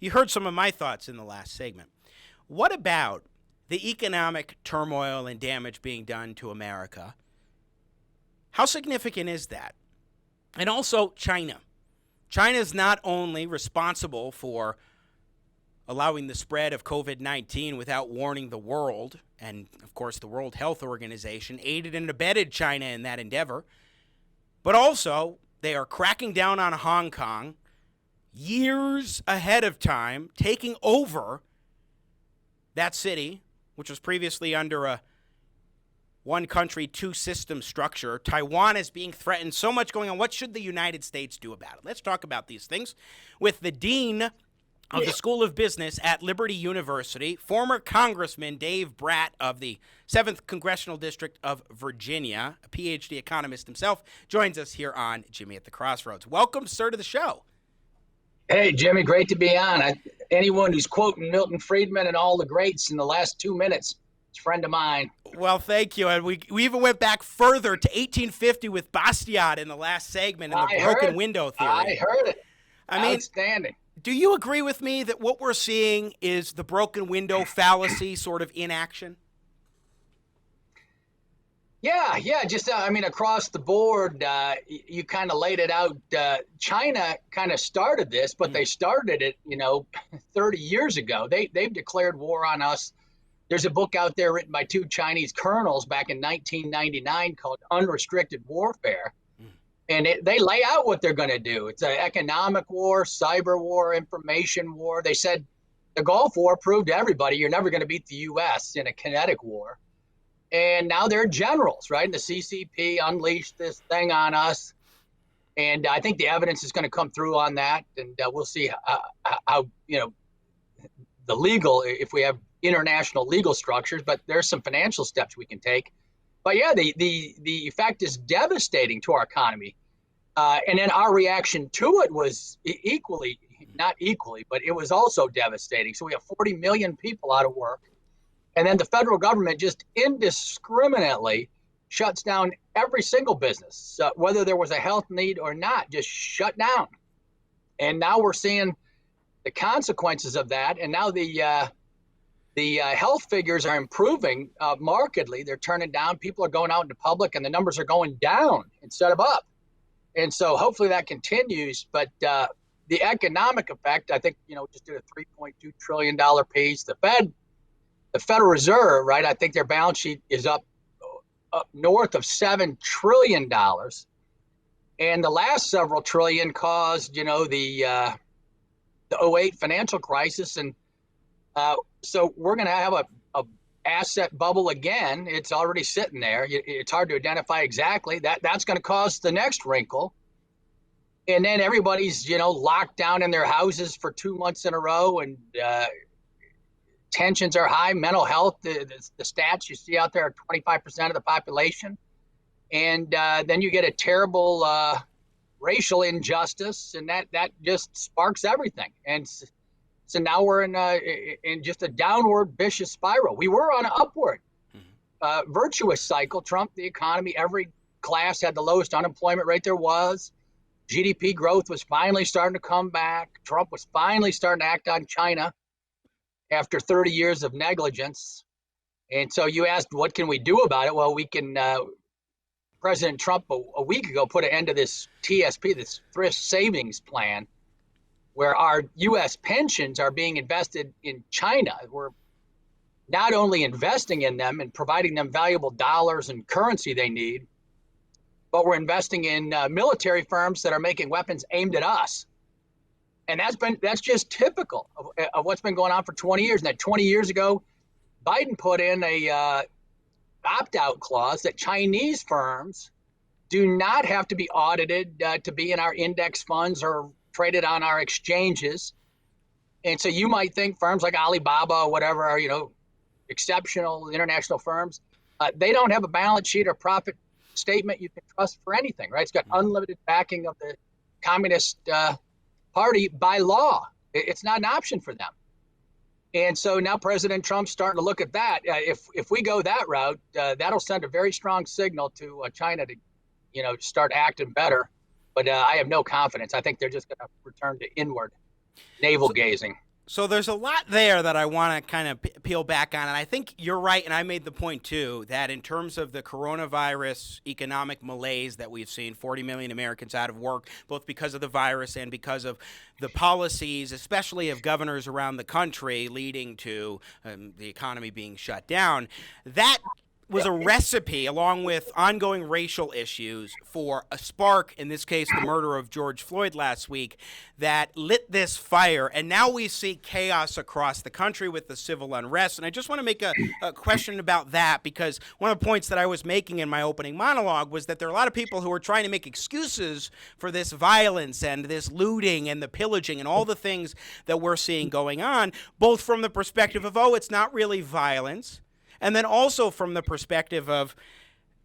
You heard some of my thoughts in the last segment. What about the economic turmoil and damage being done to America? How significant is that? And also China. China is not only responsible for allowing the spread of COVID-19 without warning the world, and of course the World Health Organization aided and abetted China in that endeavor, but also they are cracking down on Hong Kong years ahead of time, taking over that city, which was previously under a one country, two system structure. Taiwan is being threatened. So much going on. What should the United States do about it? Let's talk about these things with the dean of the School of Business at Liberty University, former Congressman Dave Brat of the 7th Congressional District of Virginia, a PhD economist himself, joins us here on Jimmy at the Crossroads. Welcome, sir, to the show. Hey, Jimmy, great to be on. Anyone who's quoting Milton Friedman and all the greats in the last 2 minutes, is a friend of mine. Well, thank you. And we even went back further to 1850 with Bastiat in the last segment and the broken window theory. I heard it. I mean, outstanding. Do you agree with me that what we're seeing is the broken window fallacy sort of in action? Yeah. Across the board, you kind of laid it out. China kind of started this, but they started it, 30 years ago. They've declared war on us. There's a book out there written by two Chinese colonels back in 1999 called Unrestricted Warfare. And they lay out what they're going to do. It's an economic war, cyber war, information war. They said the Gulf War proved to everybody you're never going to beat the U.S. in a kinetic war. And now they're generals, right? And the CCP unleashed this thing on us. And I think the evidence is going to come through on that. And we'll see how the legal, if we have international legal structures, but there's some financial steps we can take. But yeah, the effect is devastating to our economy. And then our reaction to it was not equally, but it was also devastating. So we have 40 million people out of work. And then the federal government just indiscriminately shuts down every single business, whether there was a health need or not, just shut down. And now we're seeing the consequences of that. And now the health figures are improving markedly. They're turning down. People are going out into public, and the numbers are going down instead of up. And so hopefully that continues. But the economic effect, I think, just did a $3.2 trillion piece. The Federal Reserve, right, I think their balance sheet is up north of $7 trillion. And the last several trillion caused, the 08 financial crisis. And so we're going to have a asset bubble again. It's already sitting there. It's hard to identify exactly. That's going to cause the next wrinkle. And then everybody's, locked down in their houses for 2 months in a row, and tensions are high. Mental health, the stats you see out there are 25% of the population. And then you get a terrible racial injustice, and that just sparks everything. And so now we're in just a downward vicious spiral. We were on an upward virtuous cycle. Trump, the economy, every class had the lowest unemployment rate there was. GDP growth was finally starting to come back. Trump was finally starting to act on China after 30 years of negligence. And so you asked, what can we do about it? Well, we can, President Trump a week ago put an end to this TSP, this thrift savings plan, where our U.S. pensions are being invested in China. We're not only investing in them and providing them valuable dollars and currency they need, but we're investing in military firms that are making weapons aimed at us. And that's just typical of what's been going on for 20 years. And that 20 years ago, Biden put in a opt-out clause that Chinese firms do not have to be audited to be in our index funds or traded on our exchanges. And so you might think firms like Alibaba or whatever are, exceptional international firms. They don't have a balance sheet or profit statement you can trust for anything, right? It's got unlimited backing of the Communist Party by law. It's not an option for them. And so now President Trump's starting to look at that. If we go that route, that'll send a very strong signal to China to, start acting better. But I have no confidence. I think they're just going to return to inward navel gazing. So there's a lot there that I want to kind of peel back on. And I think you're right. And I made the point, too, that in terms of the coronavirus economic malaise that we've seen, 40 million Americans out of work, both because of the virus and because of the policies, especially of governors around the country, leading to the economy being shut down, that was a recipe, along with ongoing racial issues, for a spark, in this case, the murder of George Floyd last week, that lit this fire. And now we see chaos across the country with the civil unrest. And I just want to make a question about that, because one of the points that I was making in my opening monologue was that there are a lot of people who are trying to make excuses for this violence and this looting and the pillaging and all the things that we're seeing going on, both from the perspective of, oh, it's not really violence, and then also from the perspective of,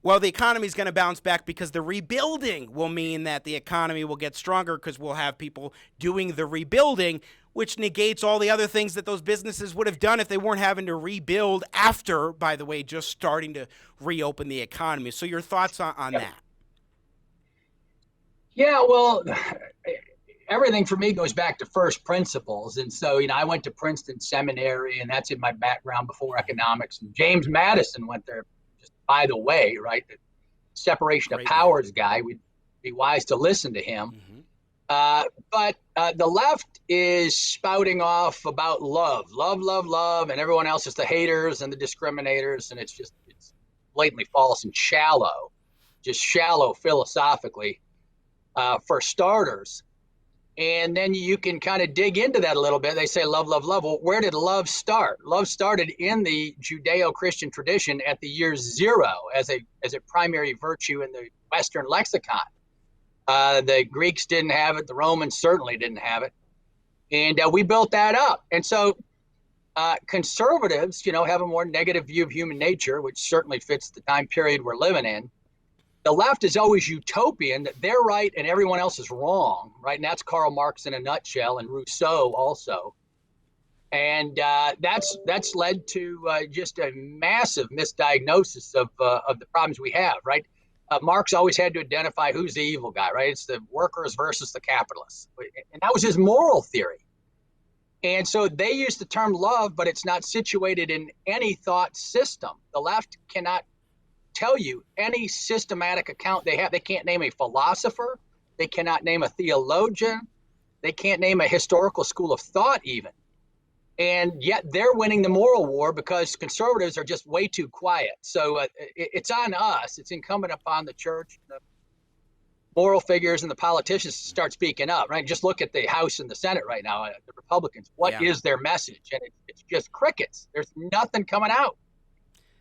well, the economy is going to bounce back because the rebuilding will mean that the economy will get stronger because we'll have people doing the rebuilding, which negates all the other things that those businesses would have done if they weren't having to rebuild after, by the way, just starting to reopen the economy. So your thoughts on that? Yeah, well, everything for me goes back to first principles. And so, I went to Princeton Seminary, and that's in my background before economics. And James Madison went there, just by the way, right? The separation of powers guy. We'd be wise to listen to him. But the left is spouting off about love, and everyone else is the haters and the discriminators. And it's blatantly false and shallow, just shallow philosophically, for starters. And then you can kind of dig into that a little bit. They say love, love, love. Well, where did love start? Love started in the Judeo-Christian tradition at the year zero as a primary virtue in the Western lexicon. The Greeks didn't have it. The Romans certainly didn't have it. And we built that up. And so conservatives, have a more negative view of human nature, which certainly fits the time period we're living in. The left is always utopian, that they're right and everyone else is wrong, right? And that's Karl Marx in a nutshell, and Rousseau also. And that's led to just a massive misdiagnosis of the problems we have, right? Marx always had to identify who's the evil guy, right? It's the workers versus the capitalists. And that was his moral theory. And so they use the term love, but it's not situated in any thought system. The left cannot tell you any systematic account they have. They can't name a philosopher. They cannot name a theologian. They can't name a historical school of thought even. And yet they're winning the moral war because conservatives are just way too quiet. So it's on us. It's incumbent upon the church, the moral figures, and the politicians to start speaking up, right? Just look at the House and the Senate right now, the Republicans. What is their message? And it's just crickets. There's nothing coming out.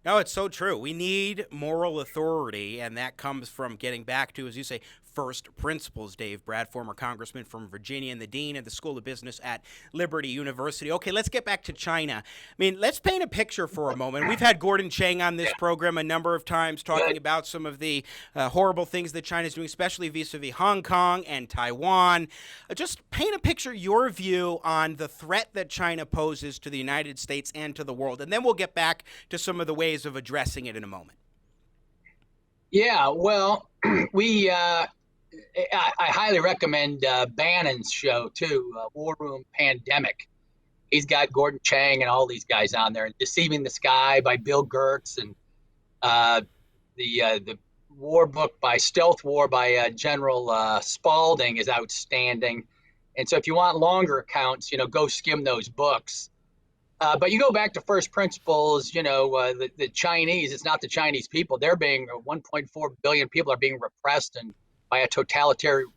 No, it's so true. We need moral authority, and that comes from getting back to, as you say, first principles. Dave Brat, former congressman from Virginia and the dean of the School of Business at Liberty University. Okay, let's get back to China. I mean, let's paint a picture for a moment. We've had Gordon Chang on this program a number of times talking about some of the horrible things that China's doing, especially vis-a-vis Hong Kong and Taiwan. Just paint a picture, your view on the threat that China poses to the United States and to the world, and then we'll get back to some of the ways of addressing it in a moment. Yeah, well, I highly recommend Bannon's show too, War Room Pandemic. He's got Gordon Chang and all these guys on there. Deceiving the Sky by Bill Gertz, and the War book by Stealth War by General Spalding is outstanding. And so if you want longer accounts, go skim those books. But you go back to first principles, the Chinese, it's not the Chinese people. They're being 1.4 billion people are being repressed and by a totalitarian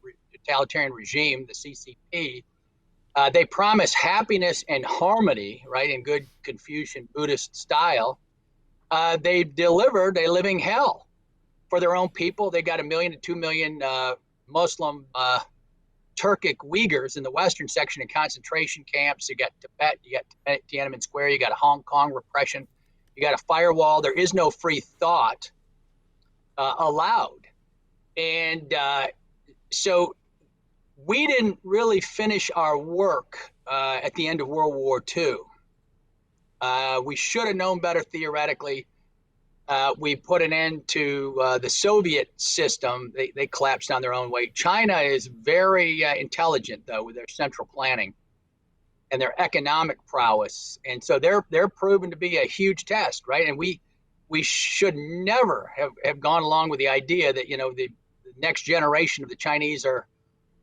regime, the CCP. They promise happiness and harmony, right, in good Confucian Buddhist style. They've delivered a living hell for their own people. They got 1 million to 2 million Muslim Turkic Uyghurs in the western section in concentration camps. You got Tibet, you got Tiananmen Square, you got Hong Kong repression, you got a firewall. There is no free thought allowed. And so we didn't really finish our work at the end of World War II. We should have known better theoretically. We put an end to the Soviet system. They collapsed on their own weight. China is very intelligent, though, with their central planning. and their economic prowess. And so they're proven to be a huge test, right? And we should never have gone along with the idea that, the next generation of the Chinese are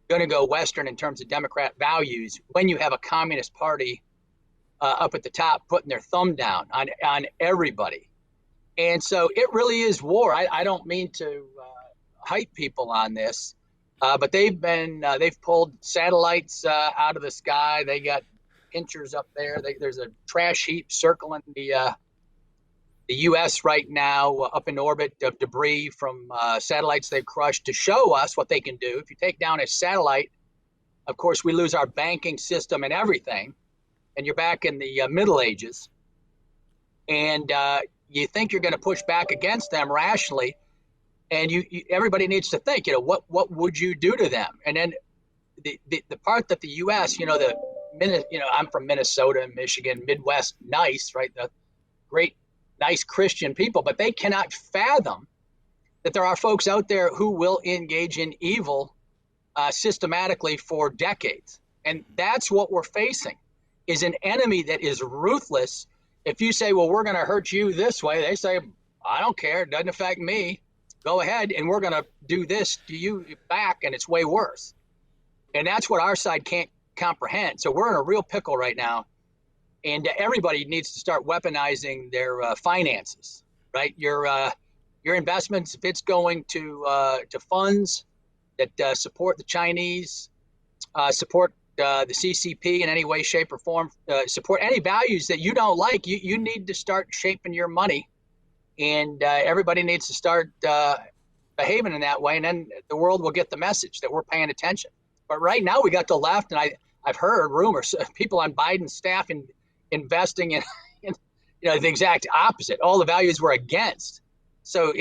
going to go Western in terms of Democrat values when you have a Communist Party up at the top putting their thumb down on everybody. And so it really is war. I don't mean to hype people on this, but they've pulled satellites out of the sky. They got pinchers up there. There's a trash heap circling the U.S. right now up in orbit of debris from satellites they've crushed to show us what they can do. If you take down a satellite, of course, we lose our banking system and everything. And you're back in the Middle Ages. And you think you're going to push back against them rationally. And everybody needs to think, what would you do to them? And then the part that the U.S., I'm from Minnesota and Michigan, Midwest, nice, right? The great, nice Christian people, but they cannot fathom that there are folks out there who will engage in evil systematically for decades. And that's what we're facing, is an enemy that is ruthless. If you say, well, we're going to hurt you this way, they say, I don't care. It doesn't affect me. Go ahead. And we're going to do this to you back. And it's way worse. And that's what our side can't comprehend. So we're in a real pickle right now. And everybody needs to start weaponizing their finances, right? Your investments, if it's going to funds that support the Chinese, support the CCP in any way, shape, or form, support any values that you don't like, you need to start shaping your money. And everybody needs to start behaving in that way. And then the world will get the message that we're paying attention. But right now we got the left, and I've heard rumors of people on Biden's staff investing in the exact opposite. All the values we're against. So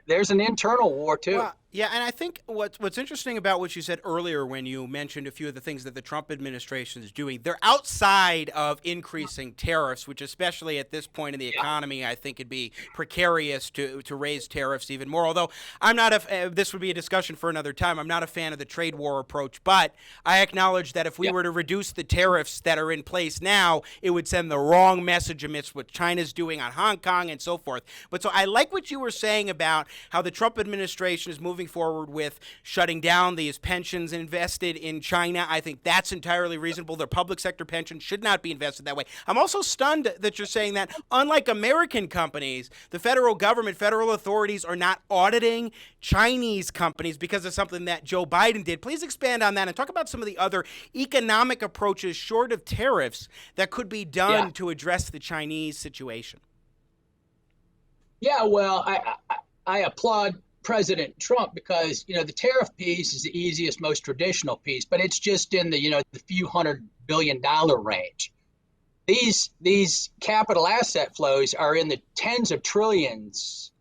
there's an internal war too. Well, yeah, and I think what's interesting about what you said earlier when you mentioned a few of the things that the Trump administration is doing, they're outside of increasing tariffs, which especially at this point in the economy, I think it'd be precarious to raise tariffs even more. Although I'm not this would be a discussion for another time. I'm not a fan of the trade war approach, but I acknowledge that if we were to reduce the tariffs that are in place now, it would send the wrong message amidst what China's doing on Hong Kong and so forth. But so I like what you were saying about how the Trump administration is moving forward with shutting down these pensions invested in China. I think that's entirely reasonable. Their public sector pensions should not be invested that way. I'm also stunned that you're saying that, unlike American companies, the federal government, federal authorities are not auditing Chinese companies because of something that Joe Biden did. Please expand on that and talk about some of the other economic approaches short of tariffs that could be done to address the Chinese situation. Yeah, well, I applaud President Trump because, the tariff piece is the easiest, most traditional piece, but it's just in the few $100 billion range. These capital asset flows are in the tens of trillions.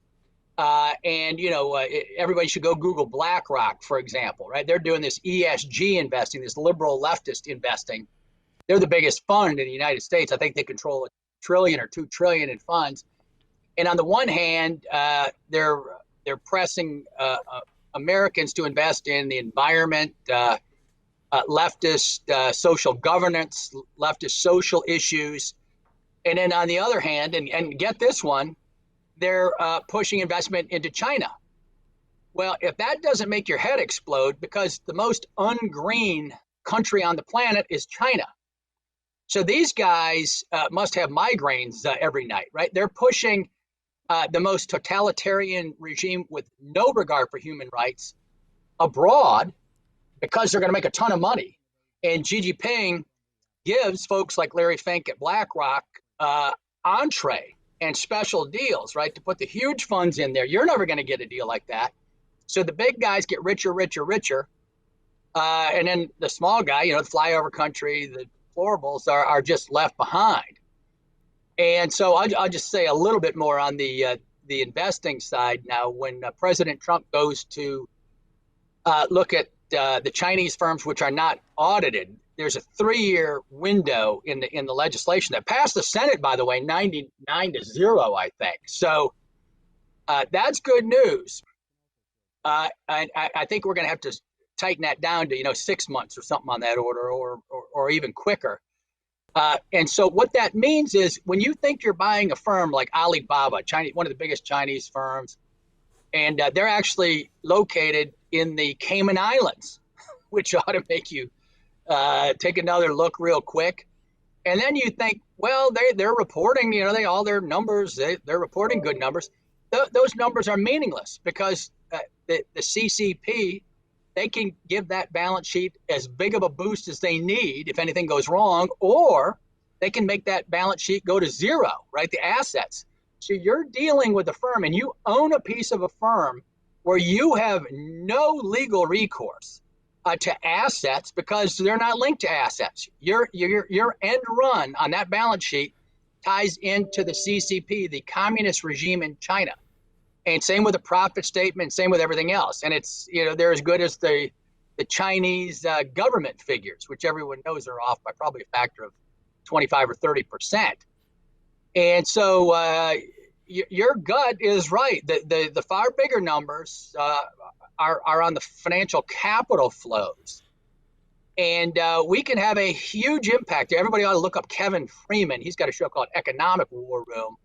And everybody should go Google BlackRock, for example, right? They're doing this ESG investing, this liberal leftist investing. They're the biggest fund in the United States. I think they control $1 trillion or $2 trillion in funds. And on the one hand, they're pressing Americans to invest in the environment, leftist social governance, leftist social issues. And then on the other hand, and get this one, they're pushing investment into China. Well, if that doesn't make your head explode, because the most ungreen country on the planet is China. So these guys must have migraines every night, right? They're pushing the most totalitarian regime with no regard for human rights abroad because they're going to make a ton of money. And Xi Jinping gives folks like Larry Fink at BlackRock entree and special deals, right, to put the huge funds in there. You're never going to get a deal like that. So the big guys get richer, richer, richer. And then the small guy, the flyover country, the deplorables are just left behind. And so I'll just say a little bit more on the investing side now. When President Trump goes to look at the Chinese firms which are not audited, there's a 3-year window in the legislation that passed the Senate, by the way, 99-0, I think. So that's good news. I think we're going to have to tighten that down to 6 months or something on that order, or even quicker. And so what that means is when you think you're buying a firm like Alibaba, Chinese, one of the biggest Chinese firms, and they're actually located in the Cayman Islands, which ought to make you take another look real quick. And then you think, well, they're reporting, all their numbers, they're reporting good numbers. Those numbers are meaningless because the CCP, they can give that balance sheet as big of a boost as they need if anything goes wrong, or they can make that balance sheet go to zero, right? The assets. So you're dealing with a firm and you own a piece of a firm where you have no legal recourse to assets because they're not linked to assets. Your end run on that balance sheet ties into the CCP, the communist regime in China. And same with the profit statement, same with everything else. And it's, they're as good as the Chinese government figures, which everyone knows are off by probably a factor of 25 or 30%. And so your gut is right. The far bigger numbers are on the financial capital flows. And we can have a huge impact. Everybody ought to look up Kevin Freeman. He's got a show called Economic War Room.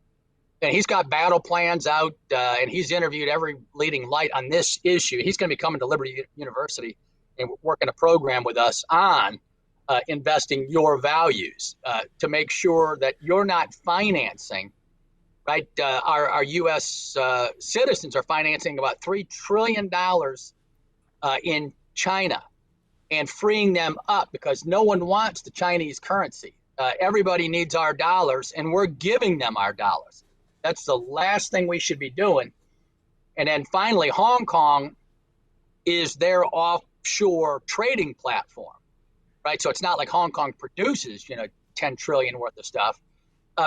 And he's got battle plans out, and he's interviewed every leading light on this issue. He's going to be coming to Liberty University and working a program with us on investing your values to make sure that you're not financing, right? Our U.S. Citizens are financing about $3 trillion in China and freeing them up because no one wants the Chinese currency. Everybody needs our dollars, and we're giving them our dollars. That's the last thing we should be doing. And then finally, Hong Kong is their offshore trading platform, right? So it's not like Hong Kong produces, 10 trillion worth of stuff,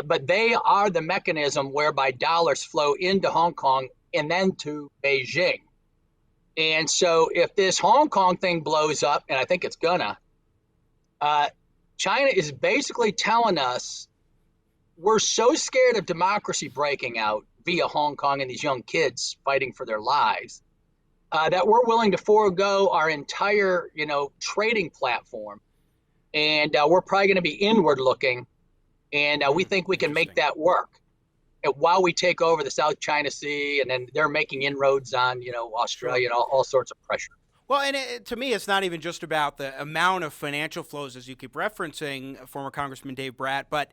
but they are the mechanism whereby dollars flow into Hong Kong and then to Beijing. And so if this Hong Kong thing blows up, and I think it's gonna, China is basically telling us we're so scared of democracy breaking out via Hong Kong and these young kids fighting for their lives that we're willing to forego our entire, trading platform. And we're probably going to be inward looking. And we think we can make that work. And while we take over the South China Sea, and then they're making inroads on, Australia and all sorts of pressure. Well, and to me, it's not even just about the amount of financial flows, as you keep referencing, former Congressman Dave Brat, but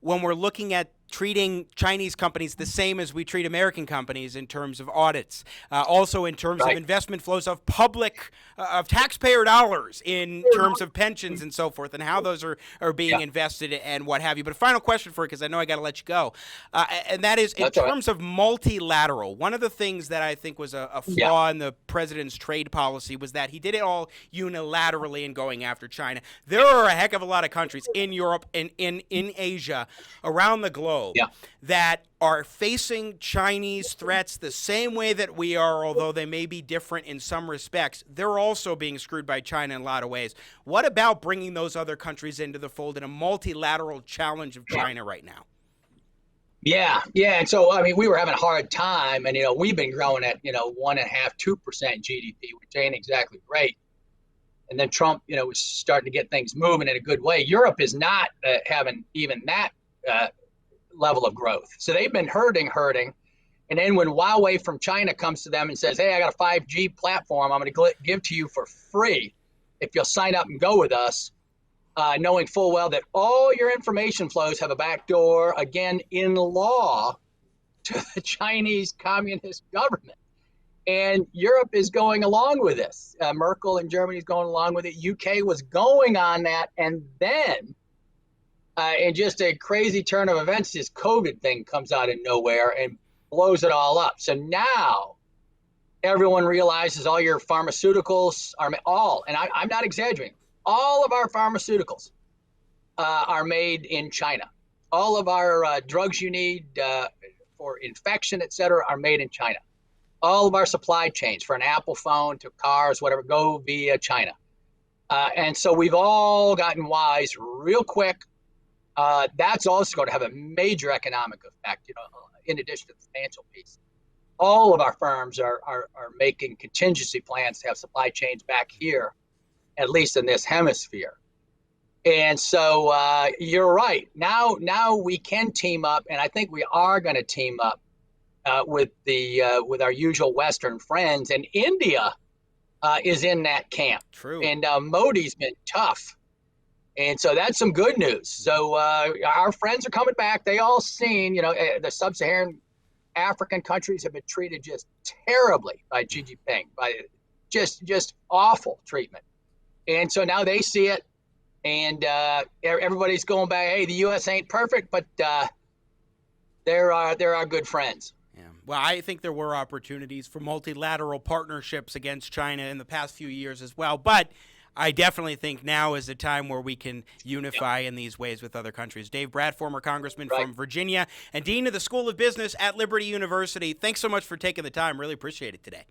when we're looking at treating Chinese companies the same as we treat American companies in terms of audits, also in terms of investment flows of public, of taxpayer dollars in terms of pensions and so forth, and how those are being invested and what have you. But a final question for you, because I know I got to let you go, and that is in terms of multilateral. One of the things that I think was a flaw in the president's trade policy was that he did it all unilaterally in going after China. There are a heck of a lot of countries in Europe and in Asia, around the globe, that are facing Chinese threats the same way that we are, although they may be different in some respects. They're also being screwed by China in a lot of ways. What about bringing those other countries into the fold in a multilateral challenge of China right now? Yeah. And so, we were having a hard time, and, we've been growing at, 1.5%, 2% GDP, which ain't exactly great. And then Trump, was starting to get things moving in a good way. Europe is not having even that level of growth. So they've been hurting. And then when Huawei from China comes to them and says, hey, I got a 5G platform I'm going to give to you for free if you'll sign up and go with us, knowing full well that all your information flows have a backdoor, again, in law, to the Chinese communist government. And Europe is going along with this. Merkel in Germany is going along with it. UK was going on that. And then in just a crazy turn of events, this COVID thing comes out of nowhere and blows it all up. So now everyone realizes all your pharmaceuticals are and I'm not exaggerating, all of our pharmaceuticals are made in China. All of our drugs you need for infection, et cetera, are made in China. All of our supply chains, for an Apple phone to cars, whatever, go via China. And so we've all gotten wise real quick. That's also going to have a major economic effect, in addition to the financial piece. All of our firms are making contingency plans to have supply chains back here, at least in this hemisphere. And so you're right. Now we can team up, and I think we are going to team up with our usual Western friends. And India is in that camp. True. And Modi's been tough. And so that's some good news. So our friends are coming back. They all seen, the sub-Saharan African countries have been treated just terribly by Xi Jinping, by just awful treatment. And so now they see it, and everybody's going back. Hey, the U.S. ain't perfect, but they're our good friends. Yeah. Well, I think there were opportunities for multilateral partnerships against China in the past few years as well, but I definitely think now is the time where we can unify in these ways with other countries. Dave Brat, former congressman from Virginia and dean of the School of Business at Liberty University. Thanks so much for taking the time. Really appreciate it today.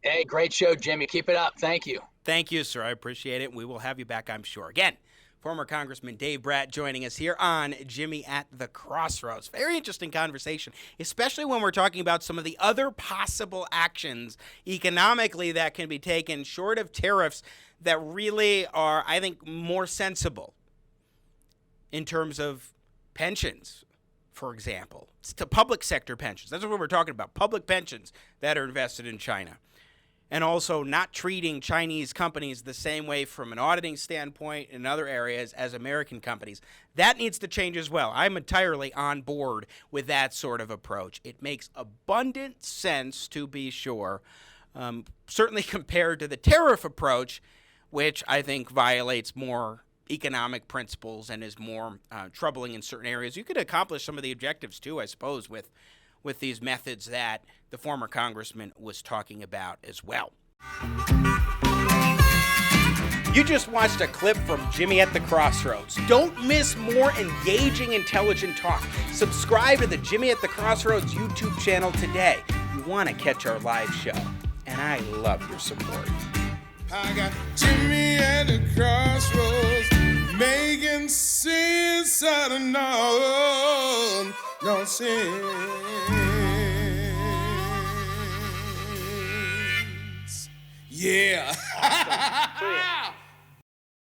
Hey, great show, Jimmy. Keep it up. Thank you. Thank you, sir. I appreciate it. We will have you back, I'm sure. Again, former Congressman Dave Brat joining us here on Jimmy at the Crossroads. Very interesting conversation, especially when we're talking about some of the other possible actions economically that can be taken short of tariffs that really are, I think, more sensible in terms of pensions, for example. It's to public sector pensions. That's what we're talking about, public pensions that are invested in China. And also not treating Chinese companies the same way from an auditing standpoint in other areas as American companies. That needs to change as well. I'm entirely on board with that sort of approach. It makes abundant sense, to be sure, certainly compared to the tariff approach, which I think violates more economic principles and is more troubling in certain areas. You could accomplish some of the objectives, too, I suppose, with these methods that the former congressman was talking about as well. You just watched a clip from Jimmy at the Crossroads. Don't miss more engaging, intelligent talk. Subscribe to the Jimmy at the Crossroads YouTube channel today. You want to catch our live show. And I love your support. I got Jimmy at the Crossroads, making sense out of no sense. Yeah.